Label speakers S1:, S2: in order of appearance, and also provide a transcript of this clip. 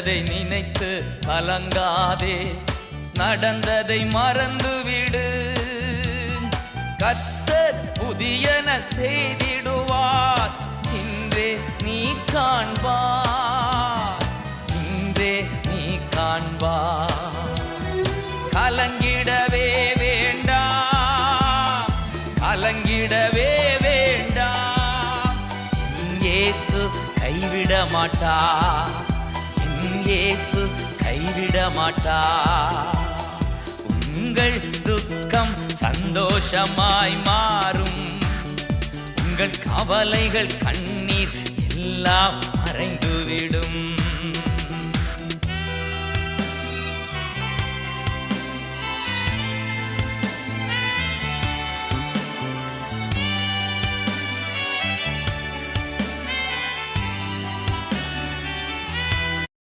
S1: நடந்ததை நினைத்து கலங்காதே, நடந்ததை மறந்துவிடு. கர்த்தர் புதியன செய்திடுவார், இன்றே நீ காண்பார், இன்றே நீ காண்பார். கலங்கிடவே வேண்டாம், கலங்கிடவே வேண்டாம். இயேசு கைவிட மாட்டார், இயேசு கைவிட மாட்டார். உங்கள் துக்கம் சந்தோஷமாய் மாறும், உங்கள் கவலைகள் கண்ணீர் எல்லாம் மறைந்துவிடும்.